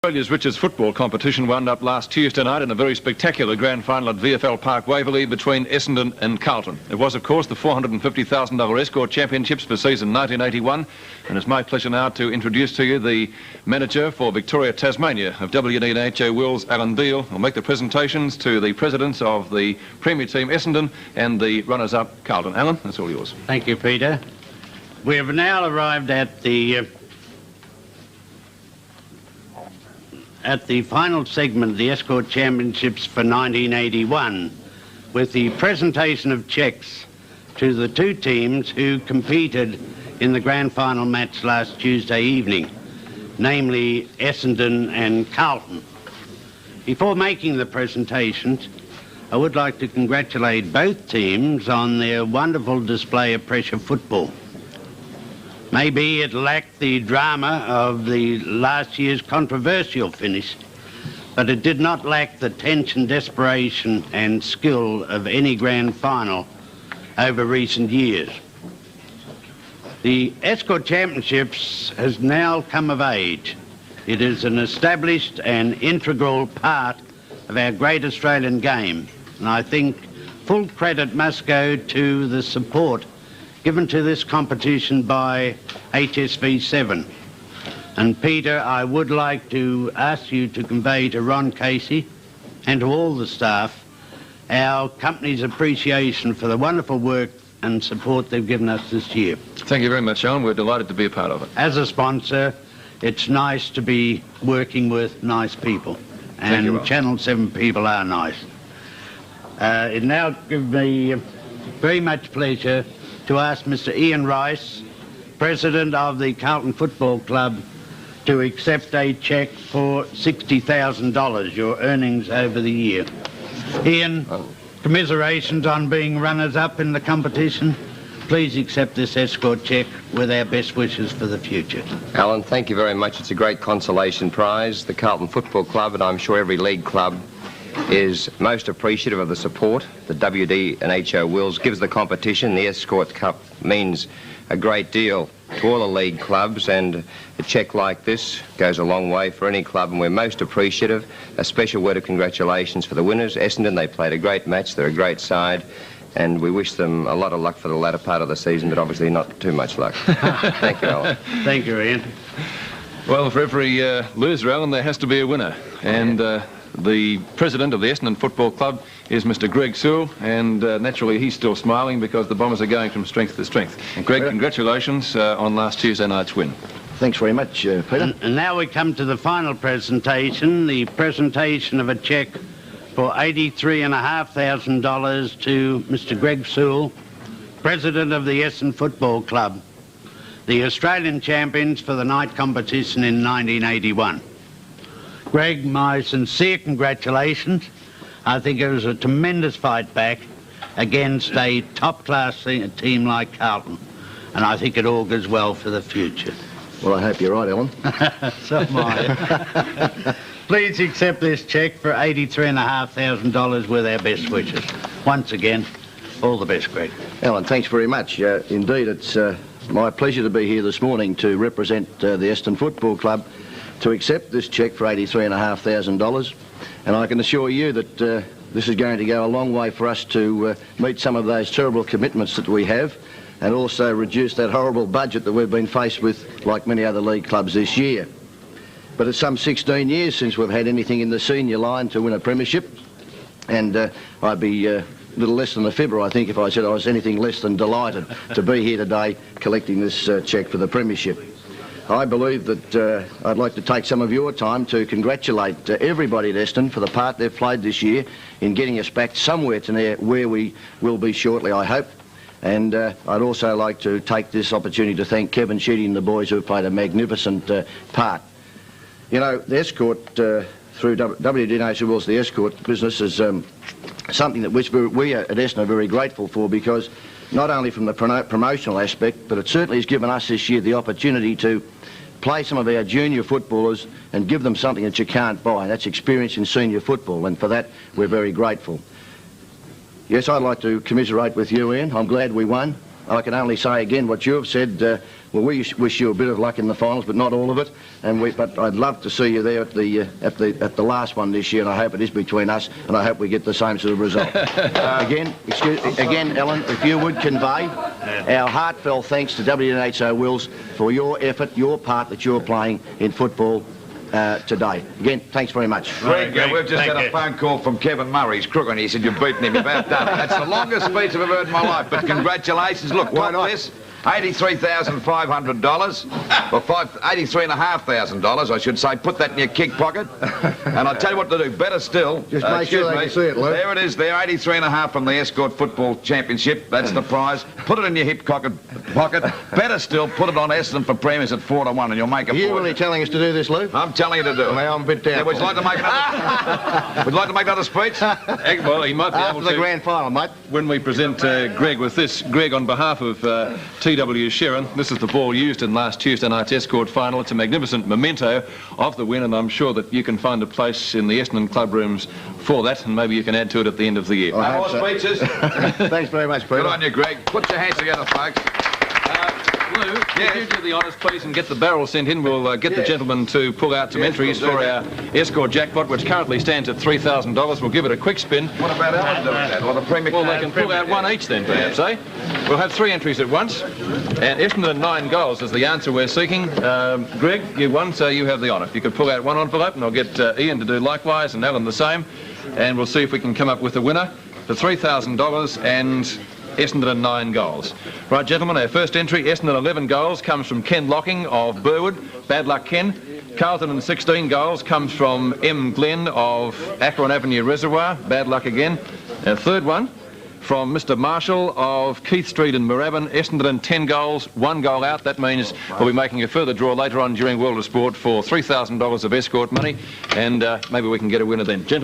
Australia's richest football competition wound up last Tuesday night in a very spectacular grand final at VFL Park Waverley between Essendon and Carlton. It was, of course, the $450,000 Escort Championships for season 1981, and it's my pleasure now to introduce to you the manager for Victoria, Tasmania of WD&HO Wills, Alan Beale. I'll make the presentations to the presidents of the Premier team Essendon and the runners-up Carlton. Alan, that's all yours. Thank you, Peter. We have now arrived at the final segment of the Escort Championships for 1981, with the presentation of cheques to the two teams who competed in the grand final match last Tuesday evening, namely Essendon and Carlton. Before making the presentations, I would like to congratulate both teams on their wonderful display of pressure football. Maybe it lacked the drama of the last year's controversial finish, but it did not lack the tension, desperation and skill of any grand final over recent years. The Escort Championships has now come of age. It is an established and integral part of our great Australian game, and I think full credit must go to the support given to this competition by HSV7. And Peter, I would like to ask you to convey to Ron Casey and to all the staff our company's appreciation for the wonderful work and support they've given us this year. Thank you very much, Alan. We're delighted to be a part of it. As a sponsor, it's nice to be working with nice people. And you, Channel 7 people are nice. It now gives me very much pleasure to ask Mr. Ian Rice, President of the Carlton Football Club, to accept a cheque for $60,000, your earnings over the year. Ian, commiserations on being runners-up in the competition. Please accept this Escort cheque with our best wishes for the future. Alan, thank you very much. It's a great consolation prize. The Carlton Football Club, and I'm sure every league club, is most appreciative of the support that WD&HO Wills gives the competition. The Escort Cup means a great deal to all the league clubs, and a cheque like this goes a long way for any club, and we're most appreciative. A special word of congratulations for the winners, Essendon. They played a great match. They're a great side, and we wish them a lot of luck for the latter part of the season, but obviously not too much luck. Thank you, Alan. Thank you, Ian. Well, for every loser, Alan, there has to be a winner. And the president of the Essendon Football Club is Mr. Greg Sewell, and naturally he's still smiling because the Bombers are going from strength to strength. Greg, congratulations on last Tuesday night's win. Thanks very much, Peter. And now we come to the final presentation, the presentation of a cheque for $83,500 to Mr. Greg Sewell, President of the Essendon Football Club, the Australian champions for the night competition in 1981. Greg, my sincere congratulations. I think it was a tremendous fight back against a top-class team like Carlton, and I think it augurs well for the future. Well, I hope you're right, Alan. So am I. Please accept this cheque for $83,500 with our best wishes. Once again, all the best, Greg. Alan, thanks very much. Indeed, it's my pleasure to be here this morning to represent the Essendon Football Club to accept this cheque for $83,500, and I can assure you that this is going to go a long way for us to meet some of those terrible commitments that we have, and also reduce that horrible budget that we've been faced with, like many other league clubs this year. But it's some 16 years since we've had anything in the senior line to win a premiership, and I'd be a little less than a fibber, I think, if I said I was anything less than delighted to be here today collecting this cheque for the premiership. I believe that I'd like to take some of your time to congratulate everybody at Essendon for the part they've played this year in getting us back somewhere to where we will be shortly, I hope. And I'd also like to take this opportunity to thank Kevin Sheedy and the boys who have played a magnificent part. You know, the Escort, through WD&HO Wills, the Escort business is something that we at Essendon are very grateful for, because not only from the promotional aspect, but it certainly has given us this year the opportunity to play some of our junior footballers and give them something that you can't buy, and that's experience in senior football, and for that we're very grateful. Yes, I'd like to commiserate with you, Ian. I'm glad we won. I can only say again what you have said. well, we wish you a bit of luck in the finals, but not all of it. But I'd love to see you there at the last one this year, and I hope it is between us, and I hope we get the same sort of result. Again, Ellen, if you would convey our heartfelt thanks to WNHO Wills for your effort, your part that you're playing in football today. Again, thanks very much. Greg, we've just had a phone call from Kevin Murray. He's crook, and he said you've beaten him. You've outdone him. That's the longest speech I've ever heard in my life. But congratulations. Look, why not this? $83,500, or $83,500, I should say. Put that in your kick pocket. And I'll tell you what to do. Better still. Just make sure they can see it, Luke. There it is there, $83,500 from the Escort Football Championship. That's the prize. Put it in your hip pocket. Better still, put it on Essendon for premiers at 4-1, and you'll make a Are you really telling us to do this, Luke? I'm telling you to do it. Well, I'm a bit down. Yeah, would you like to make another? Would you like to make another speech? Well, he might be able After to. the grand final, mate. When we present Greg with this, Greg, on behalf of TW Sharon, this is the ball used in last Tuesday night's Escort final. It's a magnificent memento of the win, and I'm sure that you can find a place in the Essendon club rooms for that, and maybe you can add to it at the end of the year. No more speeches. Thanks very much, Peter. Good on you, Greg. Put your hands together, folks. Lou, if you do the honours, please, and get the barrel sent in, we'll get the gentleman to pull out some entries for our Escort Jackpot, which currently stands at $3,000. We'll give it a quick spin. What about Alan doing that? Or the Premier? Well, they can pull out one each then, perhaps, eh? We'll have 3 entries at once. And Essendon 9 goals is the answer we're seeking. Greg, you won, so you have the honour. You could pull out one envelope, and I'll get Ian to do likewise, and Alan the same. And we'll see if we can come up with a winner for $3,000 and Essendon 9 goals. Right, gentlemen, our first entry, Essendon 11 goals, comes from Ken Locking of Burwood. Bad luck, Ken. Carlton and 16 goals comes from M. Glenn of Akron Avenue Reservoir. Bad luck again. Our third one from Mr. Marshall of Keith Street in Moorabbin. Essendon 10 goals, 1 goal out. That means we'll be making a further draw later on during World of Sport for $3,000 of Escort money, and maybe we can get a winner then. Gentlemen.